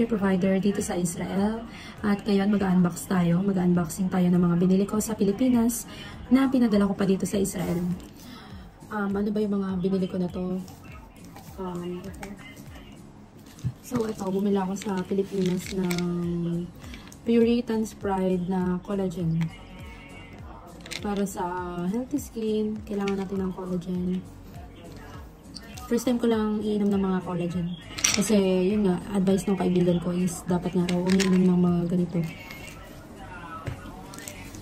provider dito sa Israel. At ngayon mag-unboxing tayo ng mga binili ko sa Pilipinas na pinadala ko pa dito sa Israel. Ano ba yung mga binili ko na to? So ito, bumili ako sa Pilipinas ng Puritan's Pride na collagen. Para sa healthy skin, kailangan natin ng collagen. First time ko lang iinom ng mga collagen. Kasi yun nga, advice ng kaibigan ko is dapat nga raw umiinom ng mga ganito.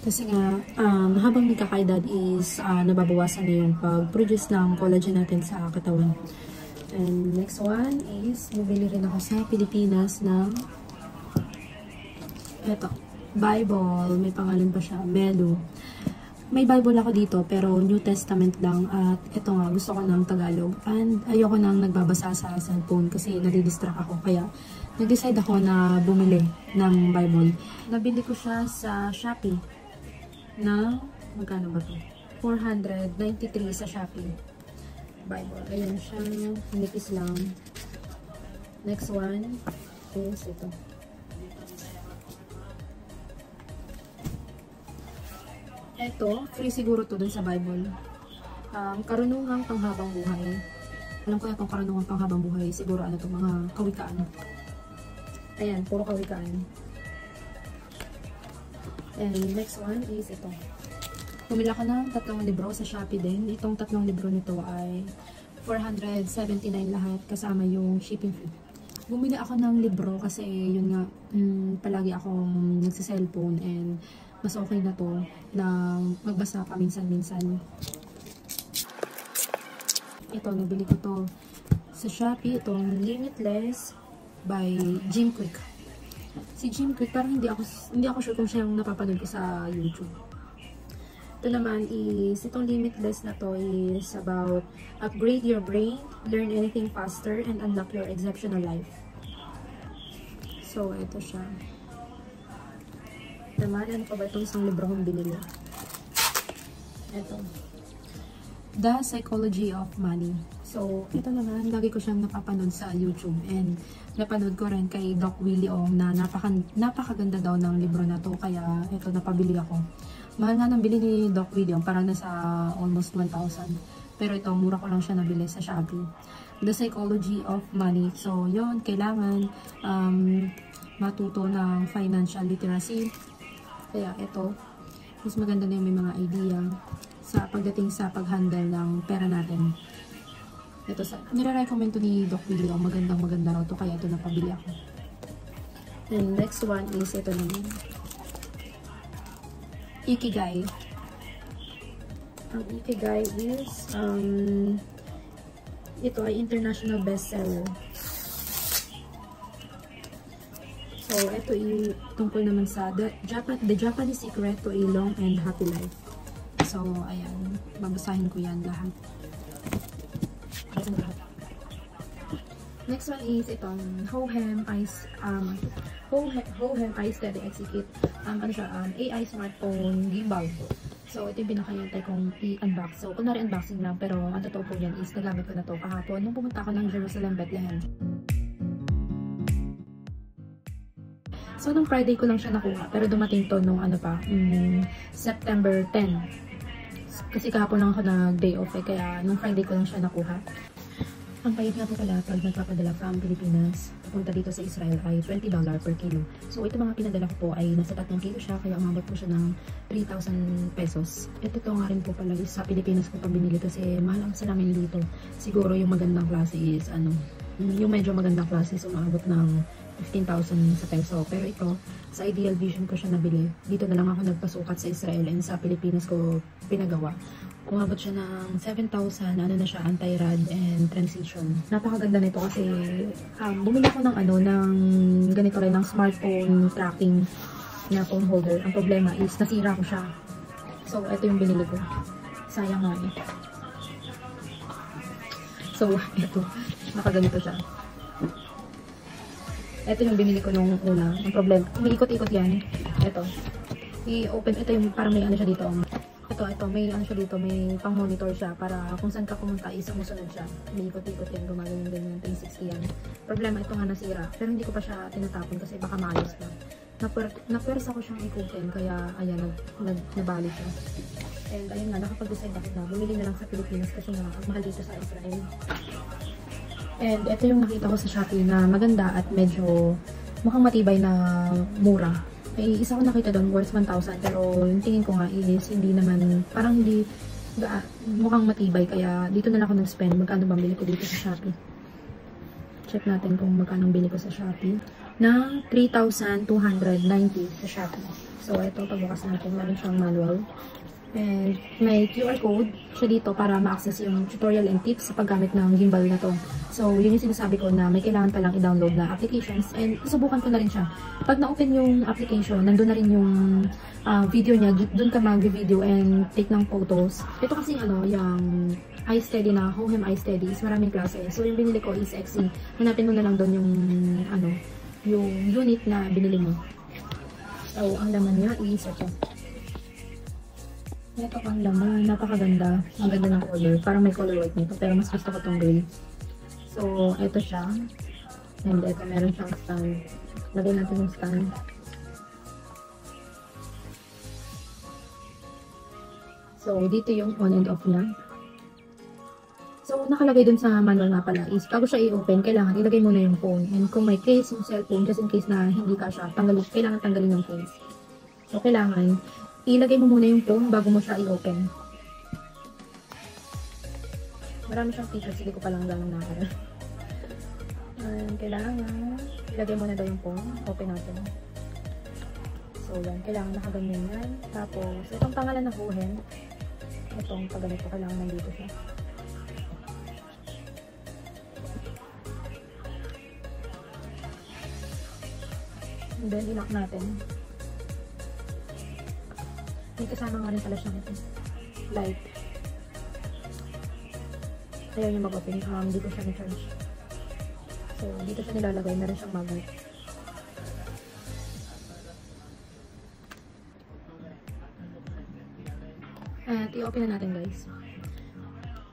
Kasi nga, habang nagkakaedad is nababawasan na yung pag-produce ng collagen natin sa katawan. And next one is, bumili rin ako sa Pilipinas ng eto, Bible. May pangalan pa siya, Melu. May Bible ako dito, pero New Testament lang. At ito nga, gusto ko ng Tagalog. And ayoko nang nagbabasa sa cellphone kasi nadidistract ako. Kaya, nag-decide ako na bumili ng Bible. Nabili ko siya sa Shopee. Na, magkano ba ito? 493 sa Shopee. Bible. Ayan siya. Nipis lang. Next one is ito. Ito, free siguro to dun sa Bible. Karunungang panghabang buhay. Alam ko itong karunungang panghabang buhay. Siguro ano to, mga kawikaan. Ayan, puro kawikaan. And next one is ito. Pumila ko ng 3 libro sa Shopee din. Itong 3 libro nito ay 479 lahat kasama yung shipping fee. Bumili ako ng libro kasi yun nga, palagi akong nagsa-cellphone and mas okay na to na magbasa paminsan-minsan. Ito, nabili ko to sa Shopee. Itong Limitless by Jim Kwik. Si Jim Kwik, parang hindi ako sure kung siya yung napapanood ko sa YouTube. Ito naman is, itong Limitless na to is about upgrade your brain, learn anything faster, and unlock your exceptional life. So, ito siya. Naman, ano pa ba itong isang libro kong binili? Ito. The Psychology of Money. So, ito naman, lagi ko siyang napapanood sa YouTube. And, napanood ko rin kay Doc Willie Ong na napakaganda daw ng libro na to. Kaya, ito, napabili ako. Mahal nga nang bili ni Doc Willie Ong. Parang nasa almost 1,000. Pero ito, mura ko lang siya nabili sa Shopee. The Psychology of Money. So, yun, kailangan matuto ng financial literacy. Kaya ito, mas maganda na yung may mga idea sa pagdating sa pag-handle ng pera natin. Ito, nire-recommend to ni Doc Willie Ong. Maganda raw to, kaya ito napabili ako. And next one is ito naman. Ikigai. Ang Ikigai is, ito ay international bestseller. So, ito ay tungkol naman sa The Japanese Secret to a Long and Happy Life. So, ayan. Babasahin ko yan lahat. Next one is itong Hohem Ice Steady Execute. Ano siya? AI smartphone gimbal. So, ito yung pinakayantay kong i-unbox. So, kunwari unboxing lang. Pero, ang totoo po yan is nagamit ko na to kahapon nung pumunta ako ng Jerusalem, Bethlehem. So, nung Friday ko lang siya nakuha. Pero dumating to nung September 10. Kasi kahapon lang ako nag-day off kaya nung Friday ko lang siya nakuha. Ang payag nga po pala pag nagpapadala from Pilipinas papunta dito sa Israel ay $20 per kilo. So, ito mga pinadala ko po ay nasa 3 kilo siya kaya umabot po siya ng 3,000 pesos. Ito nga rin po pala sa Pilipinas ko pa binili kasi mahal ang salamin dito. Siguro yung magandang klase is yung medyo magandang klase is umabot ng 15,000 sa peso. Pero ito, sa Ideal Vision ko siya nabili. Dito na lang ako nagpasukat sa Israel and sa Pilipinas ko pinagawa. Umabot siya ng 7,000, na siya, anti-rad and transition. Napakaganda nito kasi bumili ko ng ganito rin, ng smartphone tracking na phone holder. Ang problema is nasira ko siya. So, ito yung binili ko. Sayang nga eh. So, ito. Nakaganito siya. Ito yung binili ko nung una. Ang problema, umiikot-ikot yan. Ito. I-open. Ito yung parang may ano siya dito. Ito, may ano siya dito, may pang monitor siya para kung saan ka pumunta, isumusunod siya. May ikot-ikot yan, gumagawin ganyan, 360 yan. Problema, ito nga nasira, pero hindi ko pa siya tinatapon kasi baka maayos na. Napwersa ko siyang ikutin, kaya ayan, nabali siya. And ayun nga, nakapag-decide ako na bumili na lang sa Pilipinas kasi nga, mahal dito sa Israel. And ito yung nakita ko sa Shopee na maganda at medyo mukhang matibay na mura. May isa ko nakita doon worth 1,000 pero yung tingin ko nga is hindi naman, parang hindi mukhang matibay kaya dito na lang ako nag-spend. Magkano bang bili ko dito sa Shopee? Check natin kung magkano bili ko sa Shopee. Na 3,290 sa Shopee. So ito, pagbukas natin, meron siyang manual. And may QR code siya dito para ma-access yung tutorial and tips sa paggamit ng gimbal na to. So, yun yung sinasabi ko na may kailangan palang i-download na applications. And susubukan ko na rin siya. Pag na-open yung application, nandun na rin yung video niya. Doon ka mag-video and take ng photos. Ito kasi yung iSteady na, Hohem iSteady is maraming klase. So, yung binili ko is XE. Hanapin mo na lang doon yung unit na binili mo. So, ang laman niya is ito. Ito ang laman, napakaganda. Ang ganda ng color. Parang may color white nito, pero mas gusto ko itong gray. So, ito siya. And ito, meron siyang stand. Lagay natin yung stand. So, dito yung on and off niya. So, nakalagay dun sa manual nga pala is, bago siya i-open, kailangan ilagay muna yung phone. And kung may case, yung cellphone, just in case na hindi ka siya, kailangan tanggalin yung case. So, kailangan ilagay mo muna yung phone bago mo siya i-open. Marami siyang features, hindi ko pa lang gano'n nakakala. Kailangan ilagay muna daw yung phone. Open natin. So yan, kailangan nakaganyan yan. Tapos, itong pangalan na Hohem. Itong pagganito, kailangan nandito siya. And then, i-lock natin. May kasama nga rin pala siya nito. Light. Ayaw niya mag-open. Hindi ko siya na-charge. So, dito siya nilalagay. Meron siyang magnet. At i-open na natin, guys.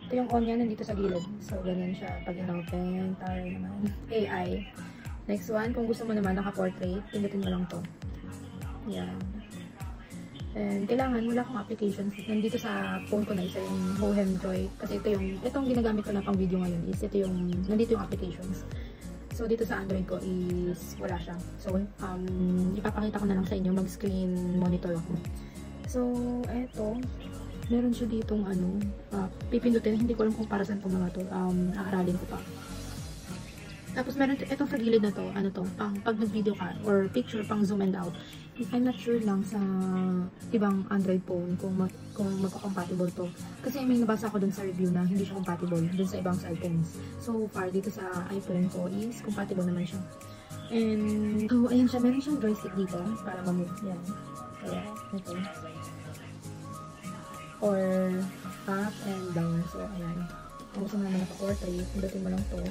Ito yung on niya nandito sa gilid. So, ganyan siya. Pag in-open, tayo naman. AI. Next one, kung gusto mo naman naka-portrait, pindutin mo lang to. Yan. And kailangan wala akong applications. Nandito sa phone ko na isa yung Hohem Joy. Kasi itong ginagamit ko na pang video ngayon is nandito yung applications. So dito sa Android ko is wala siya. So ipapakita ko na lang sa inyo, mag-screen monitor ako. So eto, meron siya ditong pipindutin. Hindi ko alam kung para saan itong mga to. Aaralin ko pa. Tapos meron itong sa gilid na to, pag nag-video ka or picture pang zoom and out. I'm not sure lang sa ibang Android phone kung magka-compatible to. Kasi may nabasa ako dun sa review na hindi siya compatible dun sa ibang cellphones. So far, dito sa iPhone ko is compatible naman siya. And, ayan siya, meron siyang joystick dito para ma-move. Yan. Kaya, ito. Or, up and down. So, ayan. Kung gusto mo naman naka-portrait, pindutin mo lang to.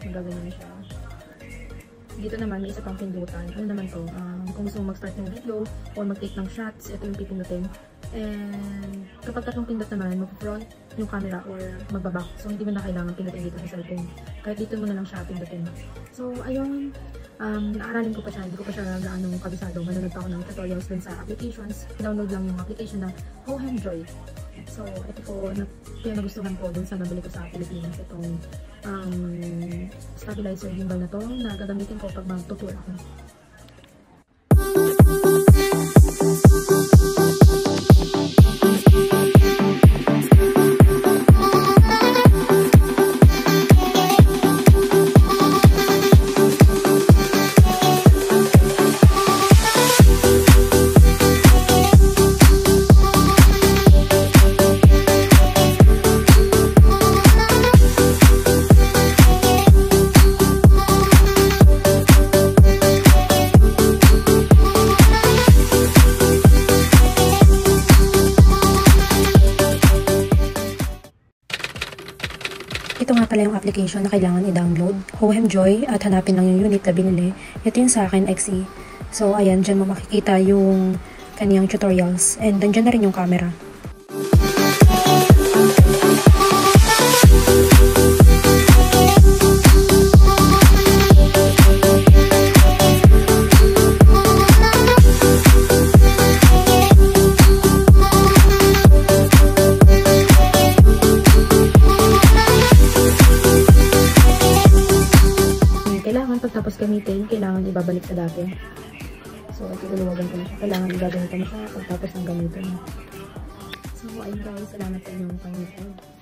Magagawin siya. Dito naman, may isa pang pindutan. Ano naman to? Kung gusto mo mag-start ng video or mag-take ng shots, ito yung pipindutin. And kapag tatlong pindot naman, mag-front yung camera or magbaback. So, hindi mo na kailangan pindutin dito sa cellphone. Kahit dito mo na lang siya pindutin. So, ayun. Naaralin ko pa siya. Hindi ko pa siya gaano kabisado. Manonood pa ako ng tutorials dun sa applications. Download lang yung application na Hohem Joy. So, ito po, kaya nagustuhan ko dun sa nabili ko sa Pilipinas. Itong stabilizer gimbal na to na gagamitin ko pag mag-tutor ako. Ito nga pala yung application na kailangan i-download. Hohem Joy at hanapin lang yung unit na binili. Ito yung sa akin XE. So ayan, dyan mo makikita yung kaniyang tutorials. And nandiyan na rin yung camera. Pagtapos gamitin, kailangan ibabalik sa dati. So, itululuwagan ko na siya. Kailangan igaganito mo siya pagtapos ng gamitin. So, ayun guys, salamat sa inyong panginoon.